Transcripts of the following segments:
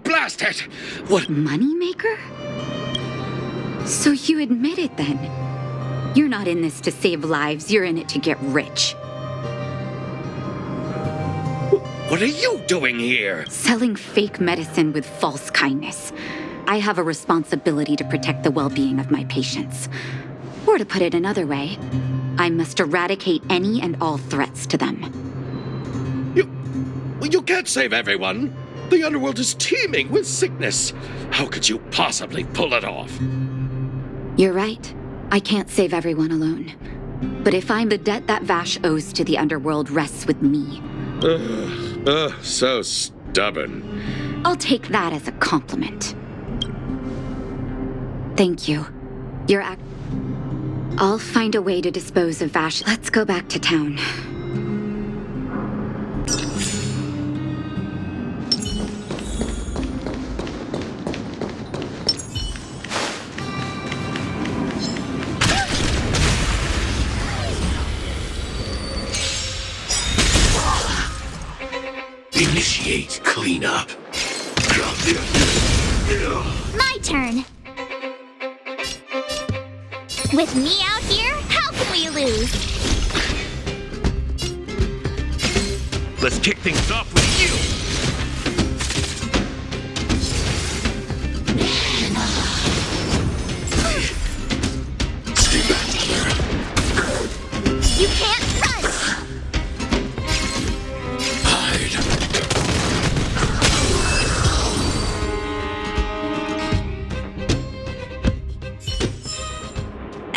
Blast it! What? Moneymaker? So you admit it then? You're not in this to save lives, you're in it to get rich. What are you doing here? Selling fake medicine with false kindness. I have a responsibility to protect the well-being of my patients. Or to put it another way, I must eradicate any and all threats to them. You can't save everyone. The underworld is teeming with sickness. How could you possibly pull it off? You're right. I can't save everyone alone. But if I'm the debt that Vash owes to the underworld rests with me. So stubborn. I'll take that as a compliment. Thank you. I'll find a way to dispose of Vash. Let's go back to town. Initiate cleanup. My turn. With me out here, how can we lose? Let's kick things off with you. Stay back here. You can't run! Hide.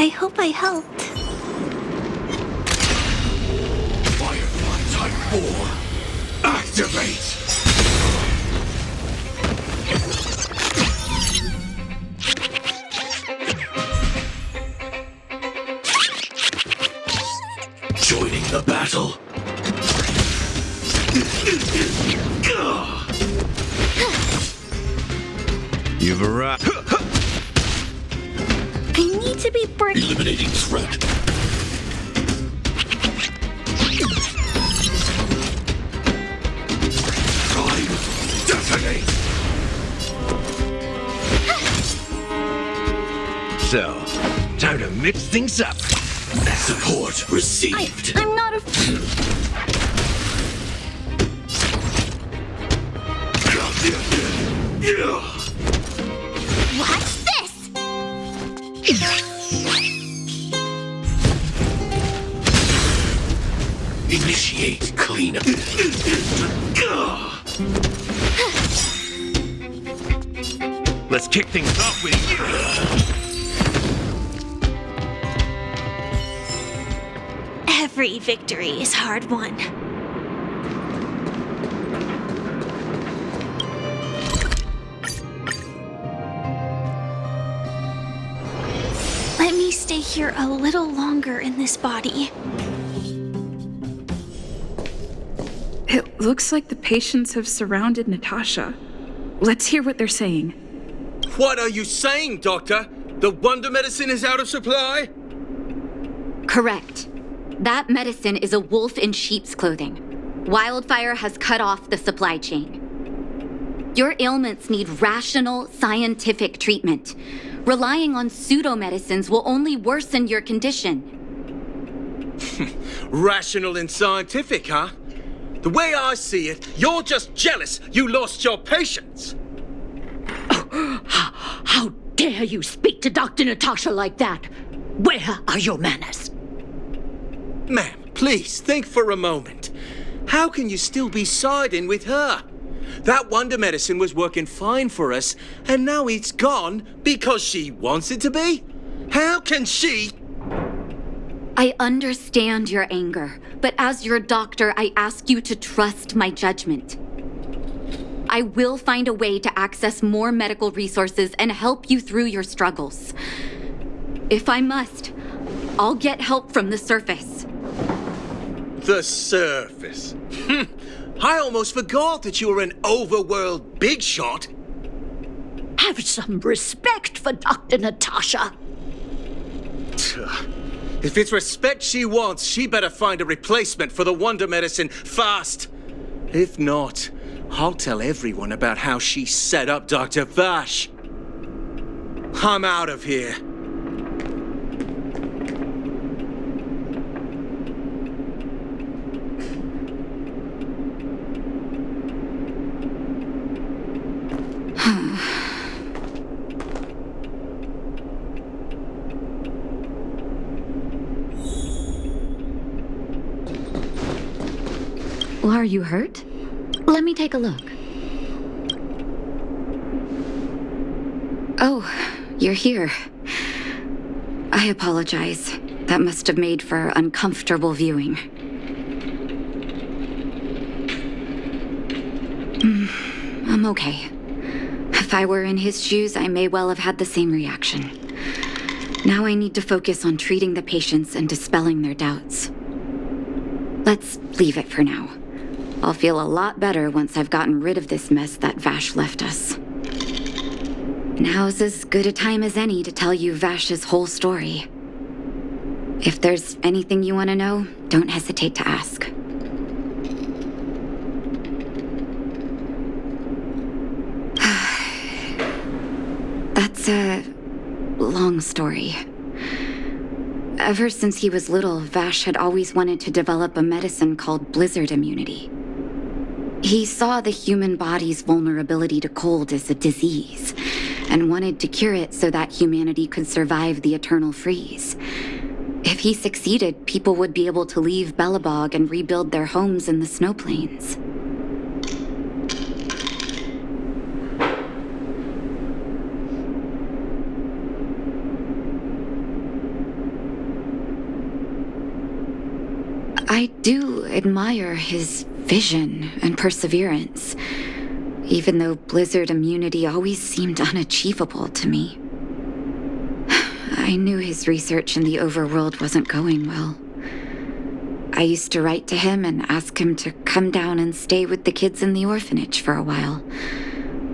I hope I helped. Firefly Type 4. Activate. Joining the battle. You've arrived. I need to be brave. Eliminating threat. Prime, detonate. So, time to mix things up. Support received. I'm not a... Watch this! Initiate cleanup. Let's kick things off with you. Every victory is hard won. Let me stay here a little longer in this body. It looks like the patients have surrounded Natasha. Let's hear what they're saying. What are you saying, Doctor? The wonder medicine is out of supply? Correct. That medicine is a wolf in sheep's clothing. Wildfire has cut off the supply chain. Your ailments need rational, scientific treatment. Relying on pseudo-medicines will only worsen your condition. Rational and scientific, huh? The way I see it, you're just jealous you lost your patients. How dare you speak to Dr. Natasha like that? Where are your manners? Ma'am, please think for a moment. How can you still be siding with her? That wonder medicine was working fine for us, and now it's gone because she wants it to be? How can she? I understand your anger, but as your doctor, I ask you to trust my judgment. I will find a way to access more medical resources and help you through your struggles. If I must, I'll get help from the surface. The surface. I almost forgot that you were an overworld big shot. Have some respect for Dr. Natasha. If it's respect she wants, she better find a replacement for the wonder medicine fast. If not, I'll tell everyone about how she set up Dr. Vash. I'm out of here. Are you hurt? Let me take a look. Oh, you're here. I apologize. That must have made for uncomfortable viewing. I'm okay. If I were in his shoes, I may well have had the same reaction. Now I need to focus on treating the patients and dispelling their doubts. Let's leave it for now. I'll feel a lot better once I've gotten rid of this mess that Vash left us. Now's as good a time as any to tell you Vash's whole story. If there's anything you want to know, don't hesitate to ask. That's a long story. Ever since he was little, Vash had always wanted to develop a medicine called blizzard immunity. He saw the human body's vulnerability to cold as a disease, and wanted to cure it so that humanity could survive the eternal freeze. If he succeeded, people would be able to leave Belobog and rebuild their homes in the snow plains. I do admire his vision and perseverance, even though blizzard immunity always seemed unachievable to me. I knew his research in the overworld wasn't going well. I used to write to him and ask him to come down and stay with the kids in the orphanage for a while.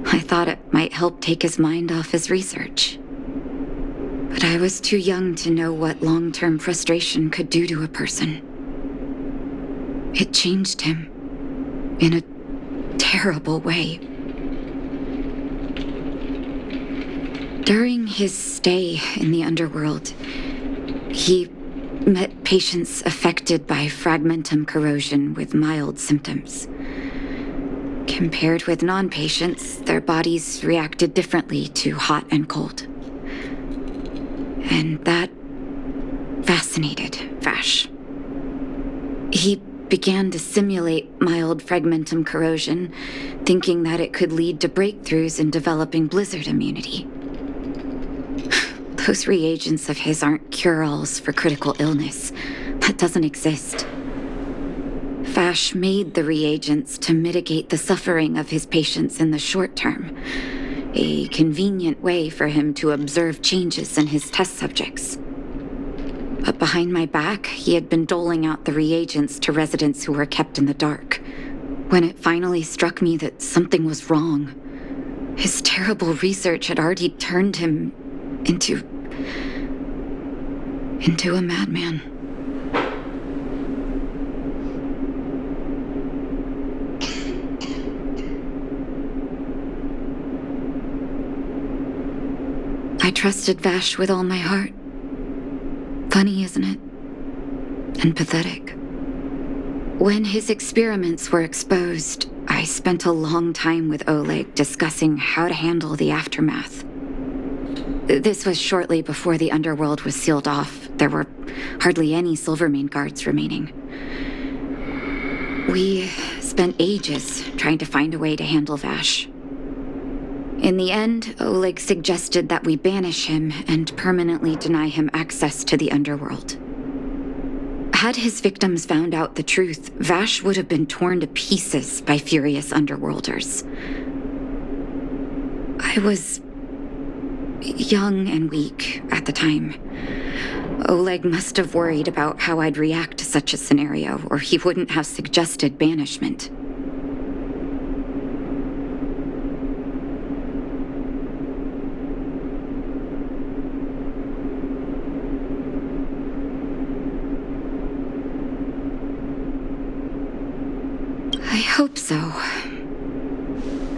I thought it might help take his mind off his research. But I was too young to know what long-term frustration could do to a person. It changed him in a terrible way. During his stay in the underworld, he met patients affected by fragmentum corrosion with mild symptoms. Compared with non-patients, their bodies reacted differently to hot and cold. And that fascinated Vash. He began to simulate mild fragmentum corrosion, thinking that it could lead to breakthroughs in developing blizzard immunity. Those reagents of his aren't cure-alls for critical illness. That doesn't exist. Vash made the reagents to mitigate the suffering of his patients in the short term, a convenient way for him to observe changes in his test subjects. But behind my back, he had been doling out the reagents to residents who were kept in the dark. When it finally struck me that something was wrong, his terrible research had already turned him into a madman. I trusted Vash with all my heart. Funny, isn't it? And pathetic. When his experiments were exposed, I spent a long time with Oleg discussing how to handle the aftermath. This was shortly before the underworld was sealed off. There were hardly any Silvermane guards remaining. We spent ages trying to find a way to handle Vash. In the end, Oleg suggested that we banish him and permanently deny him access to the underworld. Had his victims found out the truth, Vash would have been torn to pieces by furious underworlders. I was young and weak at the time. Oleg must have worried about how I'd react to such a scenario, or he wouldn't have suggested banishment. I hope so.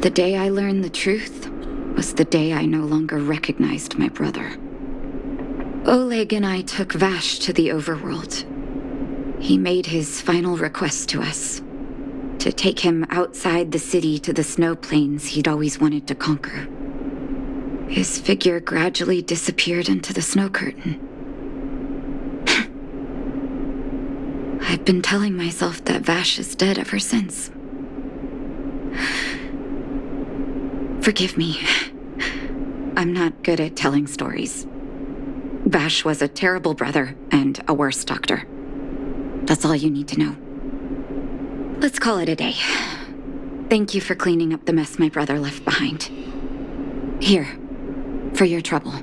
The day I learned the truth was the day I no longer recognized my brother. Oleg and I took Vash to the overworld. He made his final request to us, to take him outside the city to the snow plains he'd always wanted to conquer. His figure gradually disappeared into the snow curtain. I've been telling myself that Vash is dead ever since. Forgive me. I'm not good at telling stories. Vash was a terrible brother and a worse doctor. That's all you need to know. Let's call it a day. Thank you for cleaning up the mess my brother left behind. Here, for your trouble.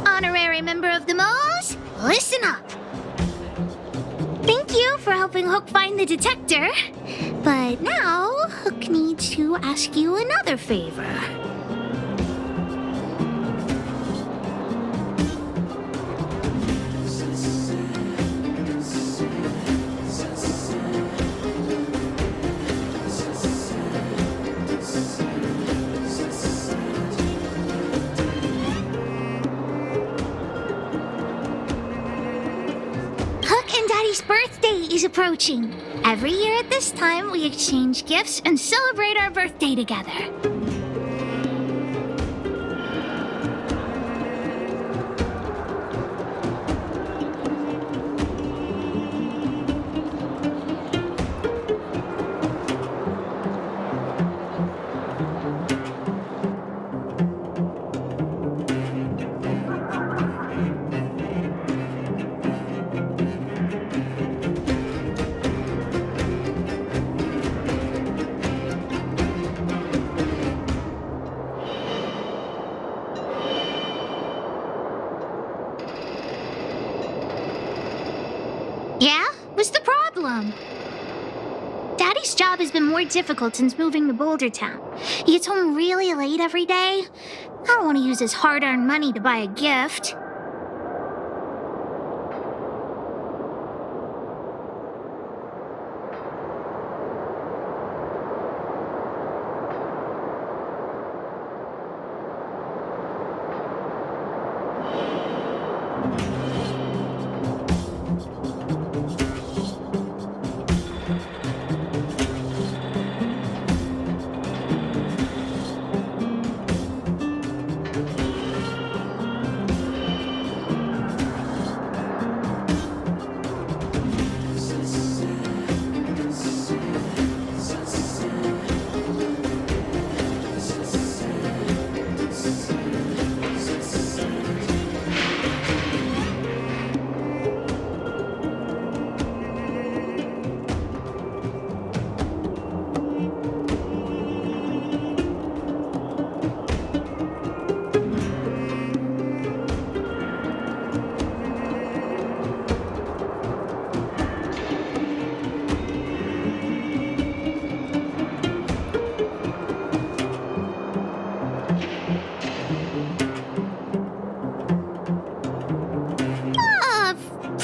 Honorary member of the Moles, listen up. Thank you for helping Hook find the detector. But now, Hook needs to ask you another favor. Hook and Daddy's birthday is approaching. Every year at this time, we exchange gifts and celebrate our birthday together. Yeah? What's the problem? Daddy's job has been more difficult since moving to Boulder Town. He gets home really late every day. I don't want to use his hard-earned money to buy a gift.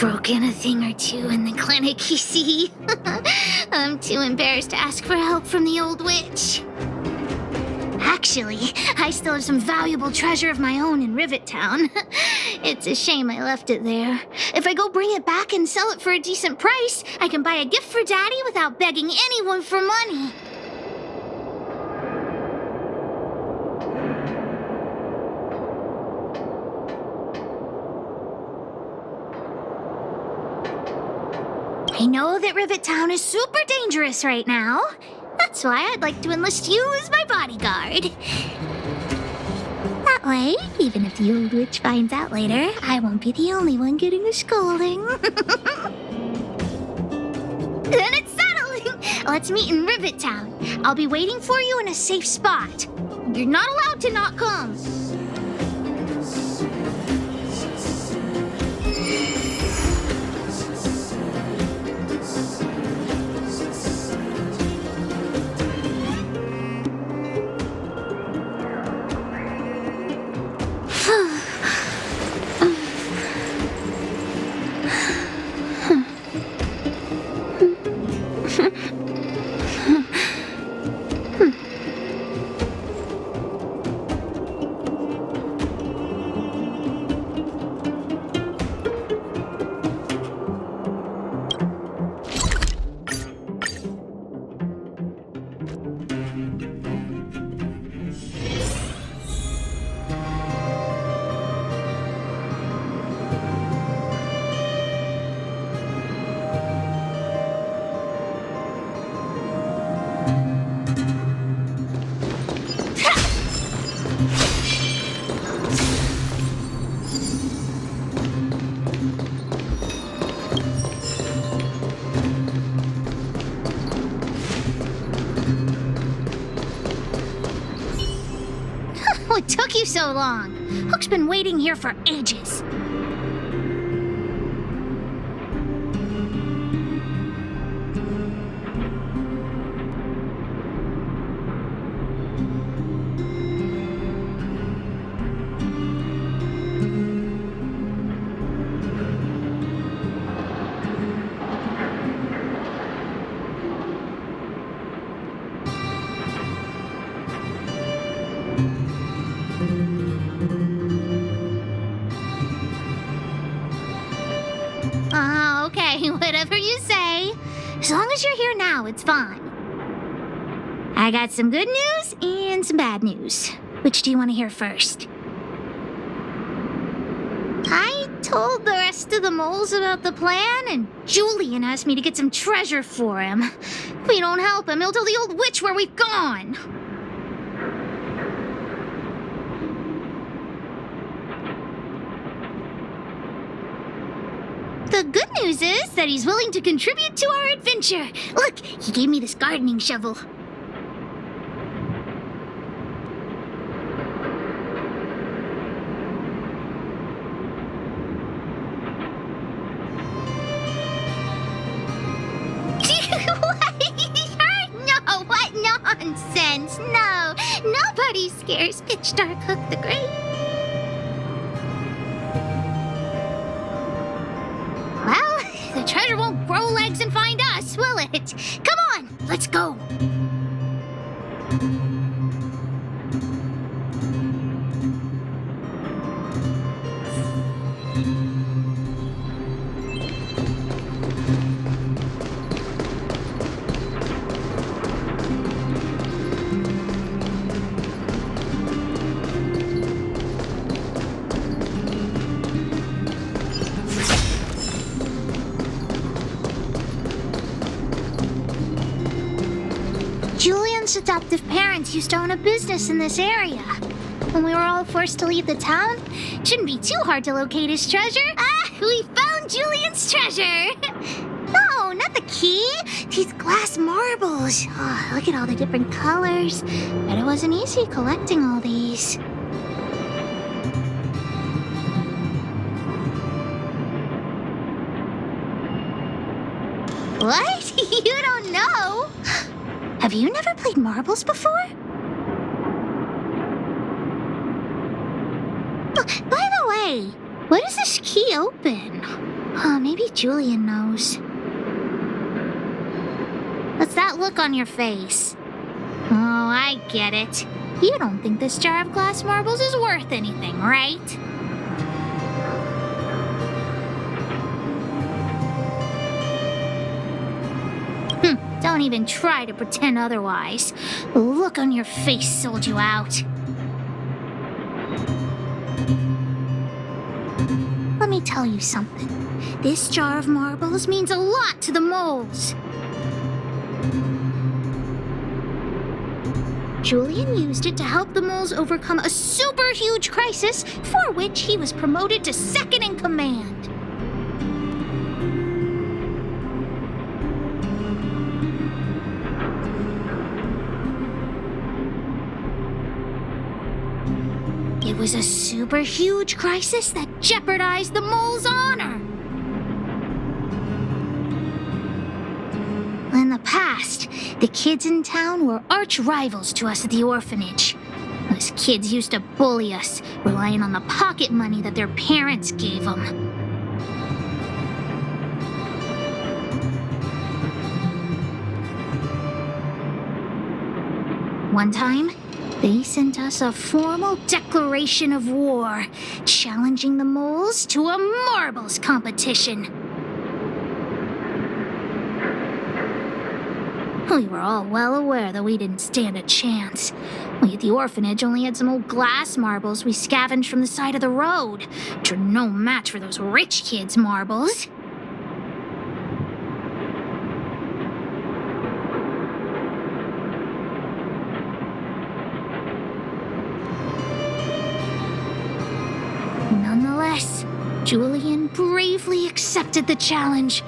Broken a thing or two in the clinic, you see. I'm too embarrassed to ask for help from the old witch. Actually, I still have some valuable treasure of my own in Rivet Town. It's a shame I left it there. If I go bring it back and sell it for a decent price, I can buy a gift for Daddy without begging anyone for money. I know that Rivet Town is super dangerous right now. That's why I'd like to enlist you as my bodyguard. That way, even if the old witch finds out later, I won't be the only one getting a scolding. Then it's settling! Let's meet in Rivet Town. I'll be waiting for you in a safe spot. You're not allowed to not come. What took you so long? Hook's been waiting here for ages. Okay, whatever you say. As long as you're here now, it's fine. I got some good news and some bad news. Which do you want to hear first? I told the rest of the moles about the plan, and Julian asked me to get some treasure for him. If we don't help him, he'll tell the old witch where we've gone. The good news is that he's willing to contribute to our adventure. Look, he gave me this gardening shovel. No, what nonsense? No, nobody scares Pitch Dark Hook the Great. The treasure won't grow legs and find us, will it? Come on, let's go. Julian's adoptive parents used to own a business in this area. When we were all forced to leave the town, it shouldn't be too hard to locate his treasure. Ah, we found Julian's treasure! No, not the key. These glass marbles. Oh, look at all the different colors. Bet it wasn't easy collecting all these. What? You don't know? Have you never played marbles before? By the way, what does this key open? Oh, maybe Julian knows. What's that look on your face? Oh, I get it. You don't think this jar of glass marbles is worth anything, right? Don't even try to pretend otherwise. The look on your face sold you out. Let me tell you something. This jar of marbles means a lot to the moles. Julian used it to help the moles overcome a super huge crisis for which he was promoted to second in command. It was a super huge crisis that jeopardized the mole's honor. In the past, the kids in town were arch rivals to us at the orphanage. Those kids used to bully us, relying on the pocket money that their parents gave them. One time, they sent us a formal declaration of war, challenging the moles to a marbles competition. We were all well aware that we didn't stand a chance. We at the orphanage only had some old glass marbles we scavenged from the side of the road, which are no match for those rich kids' marbles. Nonetheless, Julian bravely accepted the challenge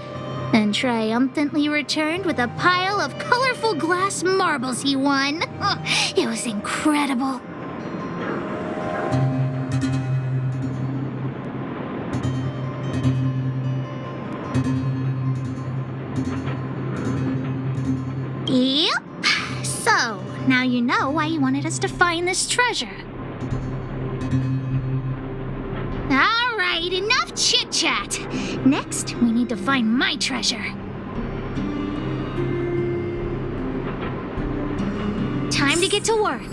and triumphantly returned with a pile of colorful glass marbles he won. It was incredible. Yep. So, now you know why he wanted us to find this treasure. All right, enough chit-chat. Next, we need to find my treasure. Time to get to work.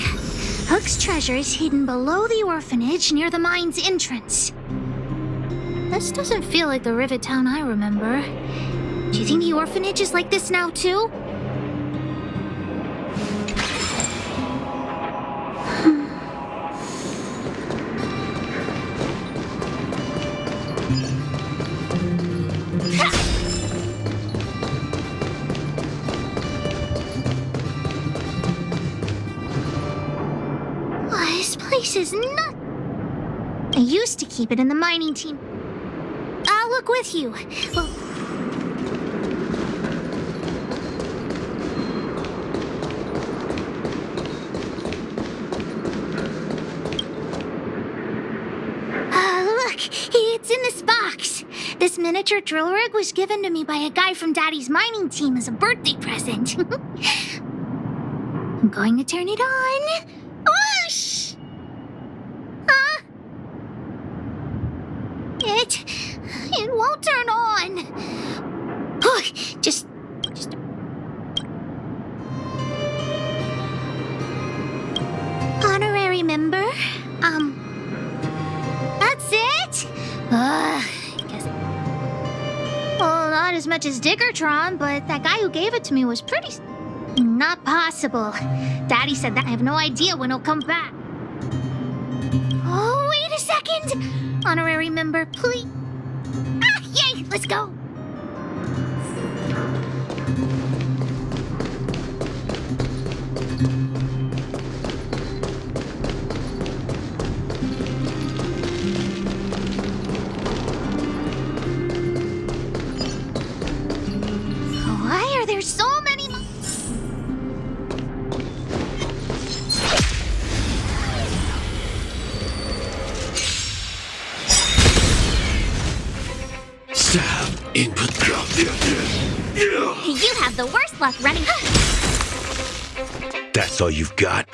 Hook's treasure is hidden below the orphanage near the mine's entrance. This doesn't feel like the Rivet Town I remember. Do you think the orphanage is like this now, too? This place is nuts. I used to keep it in the mining team. I'll look with you. Well, look, it's in this box. This miniature drill rig was given to me by a guy from Daddy's mining team as a birthday present. I'm going to turn it on. Whoosh! Huh? It won't turn on. Oh, just. Honorary member? That's it? Guess. Well, not as much as Diggertron, but that guy who gave it to me was pretty. Not possible. Daddy said that I have no idea when he'll come back. Oh, wait a second! Honorary member, please. Ah, yay! Let's go! Why are there so many? Input drop. You have the worst luck running. That's all you've got?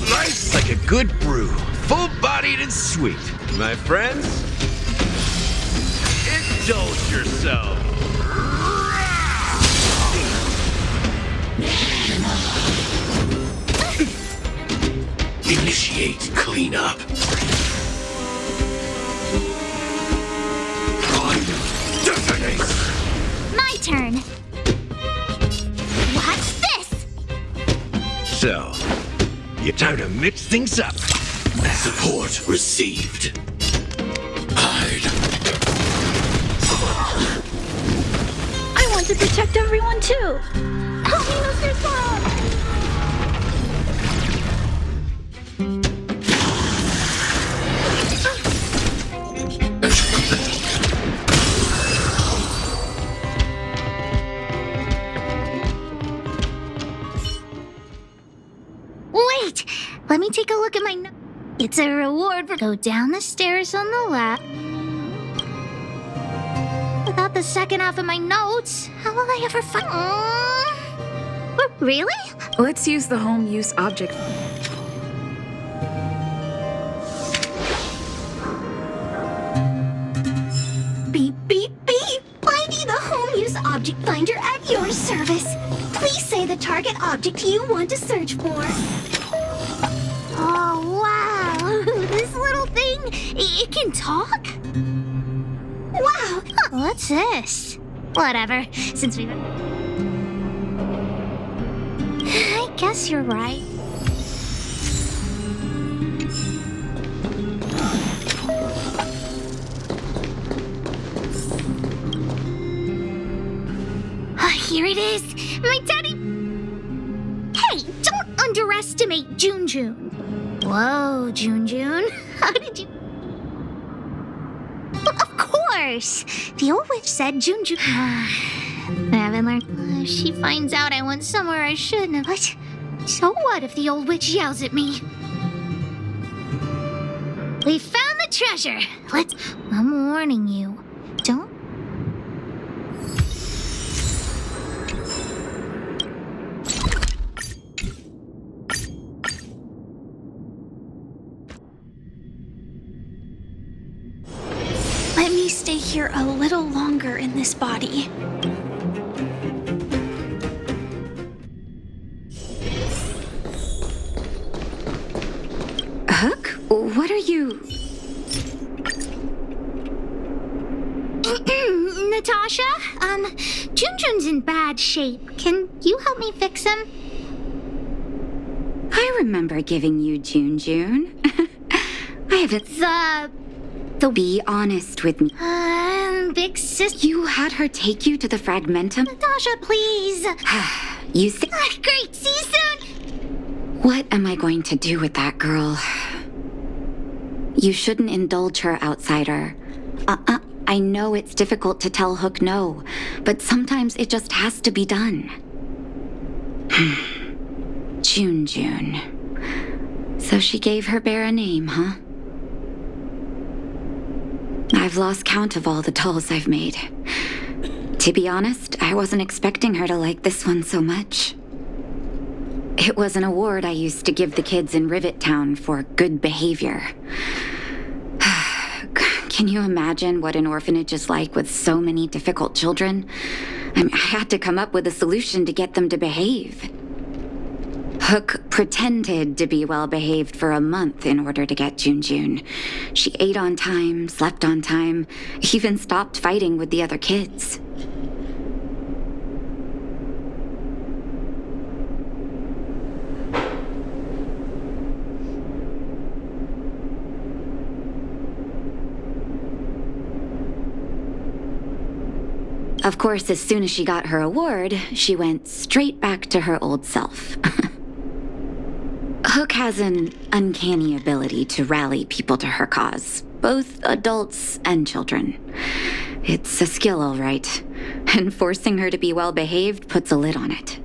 Life's like a good brew, full-bodied and sweet. My friends, indulge yourself. cleanup. Detonate! My turn. Watch this! So, you time to mix things up. Support received. Hide. I want to protect everyone too. Help me, Mr. Frog! Wait! Let me take a look at my notes. It's a reward for go down the stairs on the left. Without the second half of my notes, how will I ever find? Really? Let's use the home use object. Beep, beep, beep! Finding the home use object finder at your service. Please say the target object you want to search for. Oh, wow! This little thing, it can talk? Wow! What's this? Whatever, since we've... I guess you're right. Here it is! My daddy... Hey, don't underestimate June June. Whoa, June June. How did you... Of course! The old witch said June June... I haven't learned... If she finds out I went somewhere I shouldn't have... What? So what if the old witch yells at me? We found the treasure! Let's... I'm warning you. Don't... Let me stay here a little longer in this body. Hook? What are you... Natasha? June June's in bad shape. Can you help me fix him? I remember giving you June June. I haven't... Be honest with me. Big sis... You had her take you to the Fragmentum? Natasha, please. You say... Great, see you soon. What am I going to do with that girl? You shouldn't indulge her, outsider. I know it's difficult to tell Hook no, but sometimes it just has to be done. June June. So she gave her bear a name, huh? I've lost count of all the dolls I've made. To be honest, I wasn't expecting her to like this one so much. It was an award I used to give the kids in Rivet Town for good behavior. Can you imagine what an orphanage is like with so many difficult children? I had to come up with a solution to get them to behave. Hook pretended to be well-behaved for a month in order to get June June. She ate on time, slept on time, even stopped fighting with the other kids. Of course, as soon as she got her award, she went straight back to her old self. Hook has an uncanny ability to rally people to her cause, both adults and children. It's a skill, all right, and forcing her to be well-behaved puts a lid on it.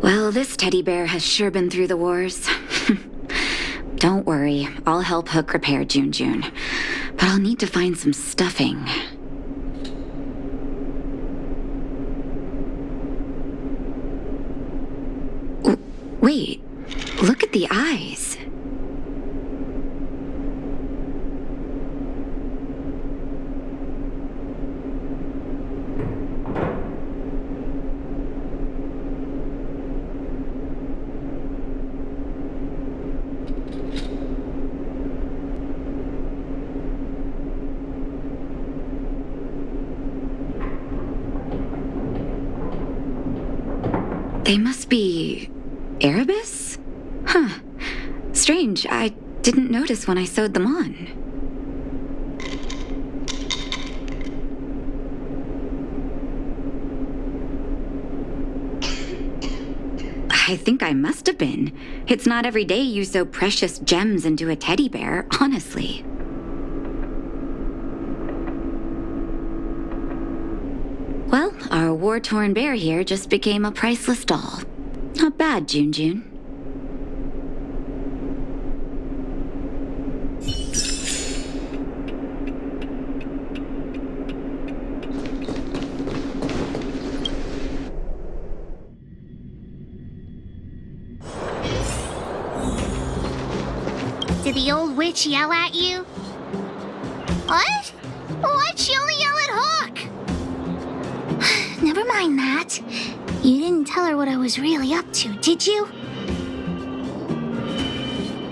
Well, this teddy bear has sure been through the wars. Don't worry, I'll help Hook repair June June, but I'll need to find some stuffing. Wait, look at the eyes. They must be Erebus? Huh. Strange. I didn't notice when I sewed them on. I think I must have been. It's not every day you sew precious gems into a teddy bear, honestly. Well, our war-torn bear here just became a priceless doll. Not bad, June. Did the old witch yell at you? What? Why'd she only yell at Hawk? Never mind that. You didn't tell her what I was really up to, did you?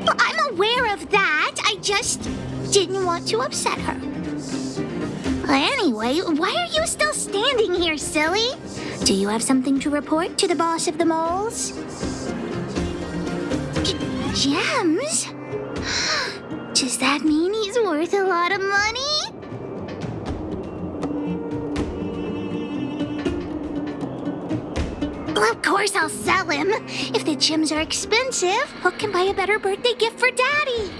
Well, I'm aware of that. I just didn't want to upset her. Anyway, why are you still standing here, silly? Do you have something to report to the boss of the moles? Gems? Does that mean he's worth a lot of money? Well, of course I'll sell him. If the gems are expensive, Hook can buy a better birthday gift for Daddy.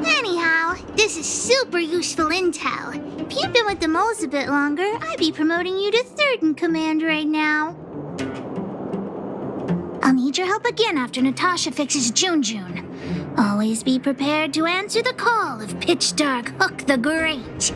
Anyhow, this is super useful intel. If you'd been with the moles a bit longer, I'd be promoting you to third in command right now. I'll need your help again after Natasha fixes June. Always be prepared to answer the call of Pitch Dark Hook the Great.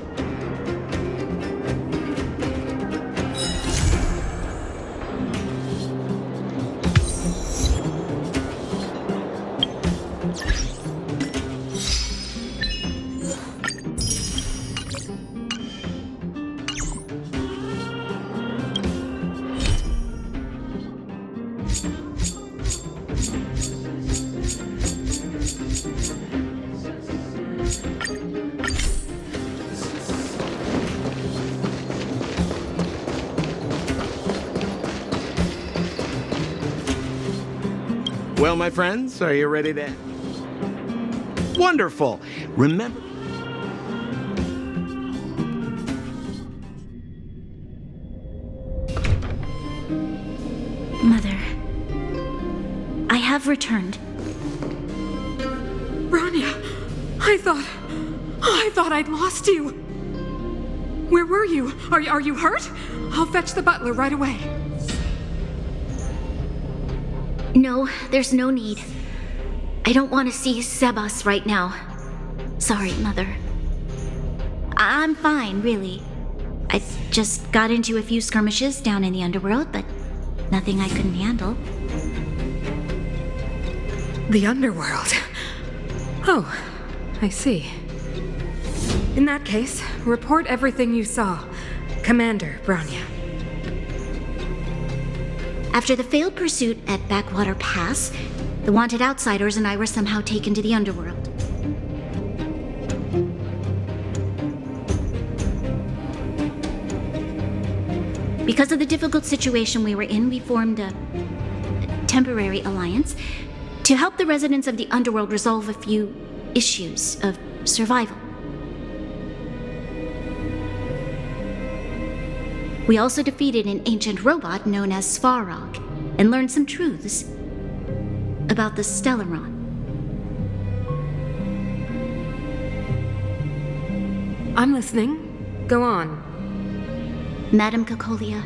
Well, my friends, are you ready to... Wonderful! Remember... Mother, I have returned. Bronya, I thought I'd lost you. Where were you? Are you hurt? I'll fetch the butler right away. No, there's no need. I don't want to see Sebas right now. Sorry, Mother. I'm fine, really. I just got into a few skirmishes down in the underworld, but nothing I couldn't handle. The underworld. Oh, I see. In that case, report everything you saw. Commander Bronya. After the failed pursuit at Backwater Pass, the wanted outsiders and I were somehow taken to the underworld. Because of the difficult situation we were in, we formed a temporary alliance to help the residents of the underworld resolve a few issues of survival. We also defeated an ancient robot known as Svarog and learned some truths about the Stellaron. I'm listening. Go on. Madam Cocolia,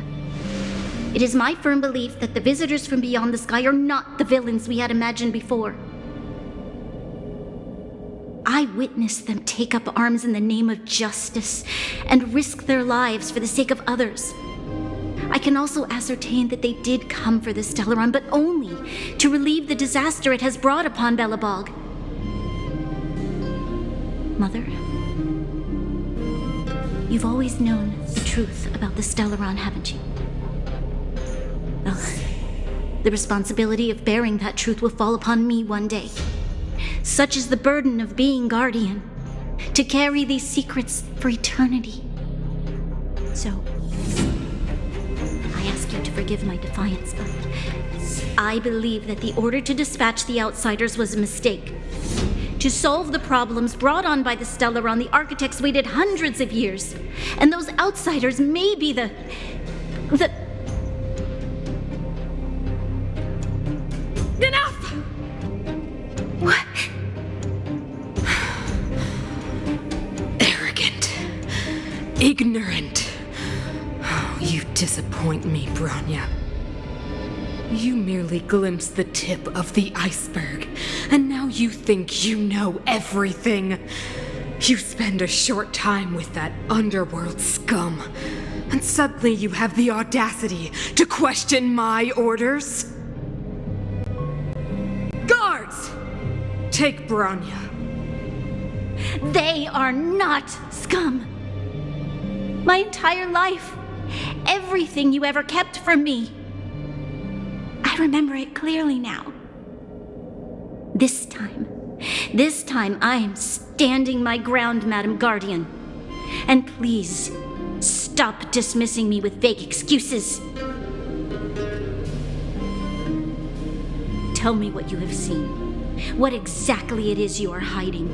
it is my firm belief that the visitors from beyond the sky are not the villains we had imagined before. I witnessed them take up arms in the name of justice and risk their lives for the sake of others. I can also ascertain that they did come for the Stellaron, but only to relieve the disaster it has brought upon Belobog. Mother, you've always known the truth about the Stellaron, haven't you? Well, the responsibility of bearing that truth will fall upon me one day. Such is the burden of being guardian, to carry these secrets for eternity. So, I ask ask you to forgive my defiance, but I believe that the order to dispatch the outsiders was a mistake. To solve the problems brought on by the Stellaron, the architects waited hundreds of years. And those outsiders may be the... Enough! What? Arrogant. Ignorant. Oh, you disappoint me, Bronya. You merely glimpsed the tip of the iceberg, and now you think you know everything. You spend a short time with that underworld scum, and suddenly you have the audacity to question my orders? Guards! Take Bronya. They are not scum. My entire life, everything you ever kept from me. I remember it clearly now. This time I am standing my ground, Madam Guardian. And please, stop dismissing me with vague excuses. Tell me what you have seen. What exactly it is you are hiding.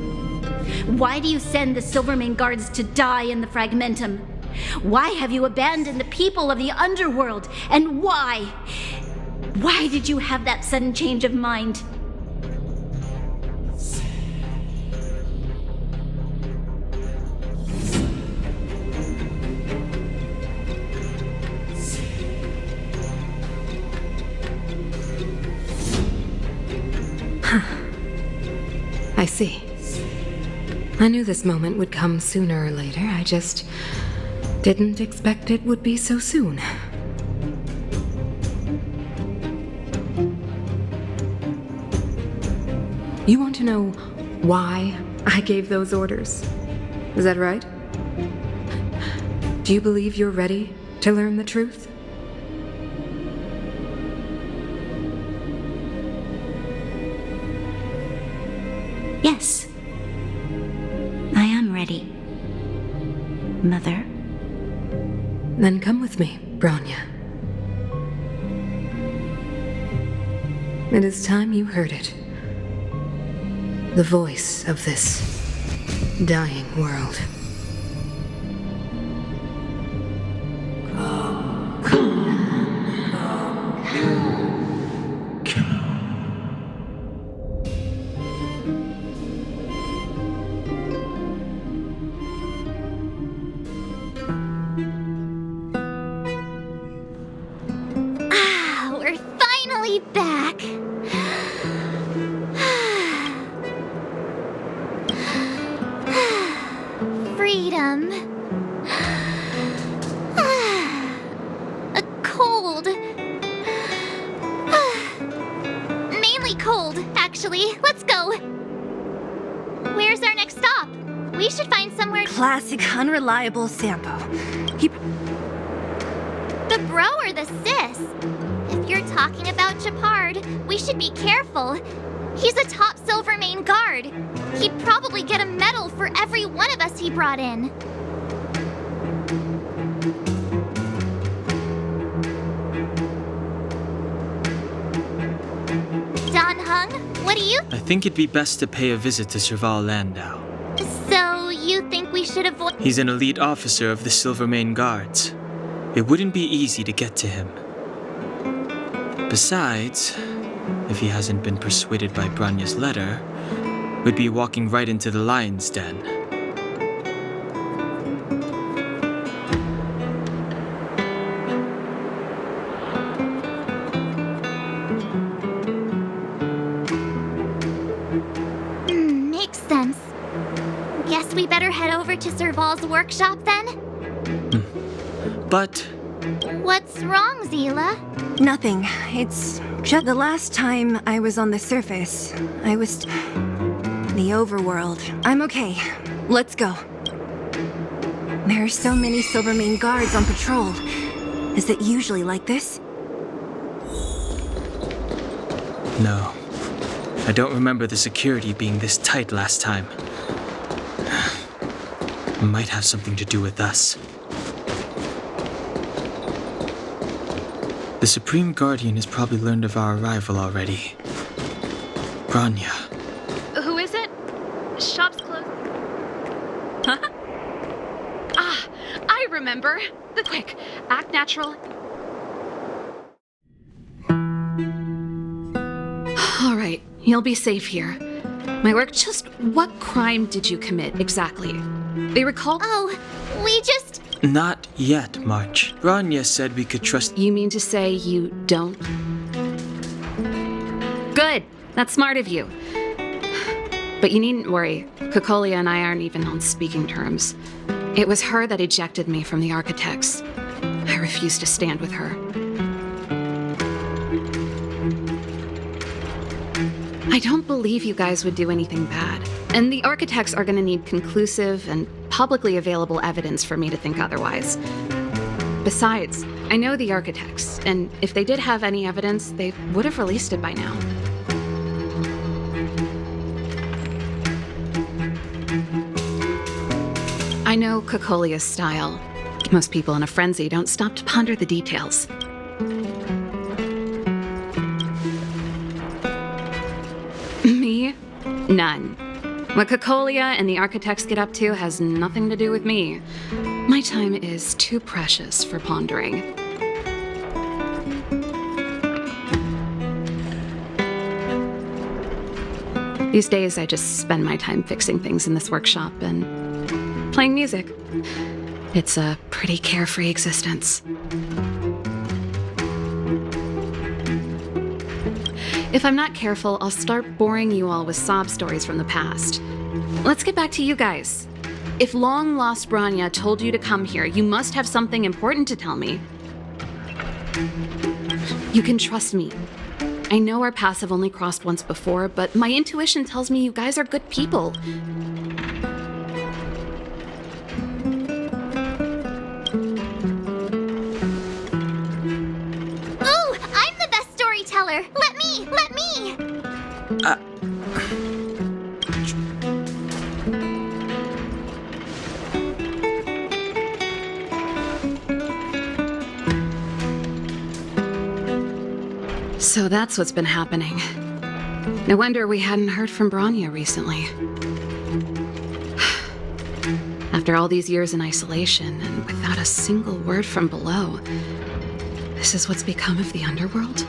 Why do you send the Silvermane guards to die in the Fragmentum? Why have you abandoned the people of the underworld? And why? Why did you have that sudden change of mind? I see. I knew this moment would come sooner or later. I just didn't expect it would be so soon. You want to know why I gave those orders? Is that right? Do you believe you're ready to learn the truth? Yes. I am ready, Mother. Then come with me, Bronya. It is time you heard it. The voice of this dying world. We're finally back. Freedom. A cold. Mainly cold, actually. Let's go. Where's our next stop? We should find somewhere. Classic unreliable Sampo. The bro or the sis? If you're talking about Chapard, we should be careful. He's a top Silvermane guard. He'd probably get a medal for every one of us he brought in. Don Hung, what do you... I think it'd be best to pay a visit to Serval Landau. So, you think we should avoid... He's an elite officer of the Silvermane Guards. It wouldn't be easy to get to him. Besides, if he hasn't been persuaded by Branya's letter, we'd be walking right into the lion's den. Makes sense. Guess we better head over to Serval's workshop then? But What's wrong, Zila? Nothing. It's just the last time I was on the surface, I was... the overworld. I'm okay. Let's go. There are so many Silvermane guards on patrol. Is it usually like this? no, I don't remember the security being this tight last time. Might have something to do with us. The Supreme Guardian has probably learned of our arrival already. Bronya. Who is it? Shop's closed. Huh? Ah, I remember. Quick, act natural. All right, you'll be safe here. My work, just what crime did you commit exactly? They recall? Oh, we just... Not yet, March. Bronya said we could trust... You mean to say you don't? Good. That's smart of you. But you needn't worry. Cocolia and I aren't even on speaking terms. It was her that ejected me from the Architects. I refused to stand with her. I don't believe you guys would do anything bad. And the Architects are going to need conclusive and publicly available evidence for me to think otherwise. Besides, I know the Architects, and if they did have any evidence, they would have released it by now. I know Cocolia's style. Most people in a frenzy don't stop to ponder the details. Me? None. What Cocolia and the Architects get up to has nothing to do with me. My time is too precious for pondering. These days, I just spend my time fixing things in this workshop and playing music. It's a pretty carefree existence. If I'm not careful, I'll start boring you all with sob stories from the past. Let's get back to you guys. If long-lost Bronya told you to come here, you must have something important to tell me. You can trust me. I know our paths have only crossed once before, but my intuition tells me you guys are good people. Ooh, I'm the best storyteller! Let me! So that's what's been happening. No wonder we hadn't heard from Bronya recently. After all these years in isolation and without a single word from below, this is what's become of the underworld?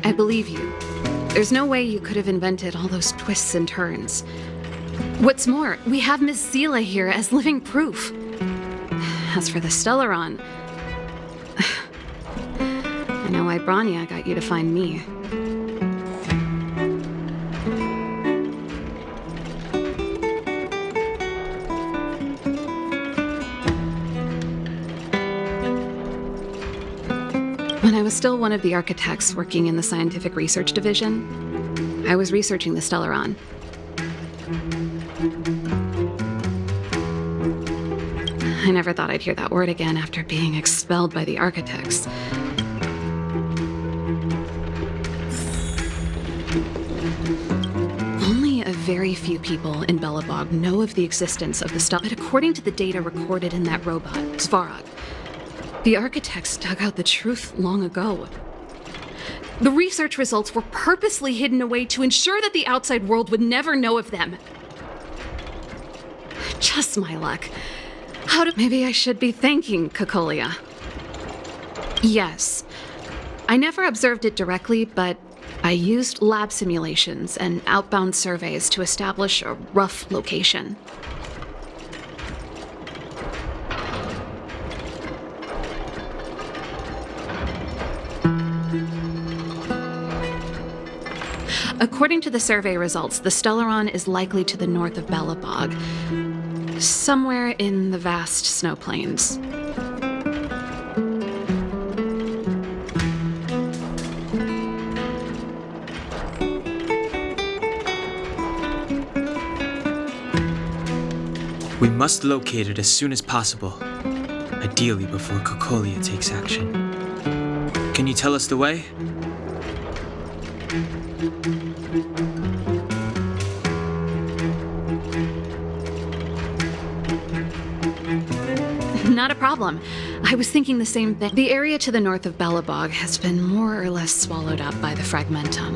I believe you. There's no way you could have invented all those twists and turns. What's more, we have Miss Seela here as living proof. As for the Stellaron, I know why Bronya got you to find me. When I was still one of the Architects working in the Scientific Research Division, I was researching the Stellaron. I never thought I'd hear that word again after being expelled by the Architects. Only a very few people in Belobog know of the existence of the Stellaron, but according to the data recorded in that robot, Svarog, the Architects dug out the truth long ago. The research results were purposely hidden away to ensure that the outside world would never know of them. Just my luck. Maybe I should be thanking Cocolia. Yes. I never observed it directly, but I used lab simulations and outbound surveys to establish a rough location. According to the survey results, the Stellaron is likely to the north of Belobog, somewhere in the vast snow plains. We must locate it as soon as possible, ideally before Cocolia takes action. Can you tell us the way? Not a problem. I was thinking the same thing. The area to the north of Belobog has been more or less swallowed up by the Fragmentum.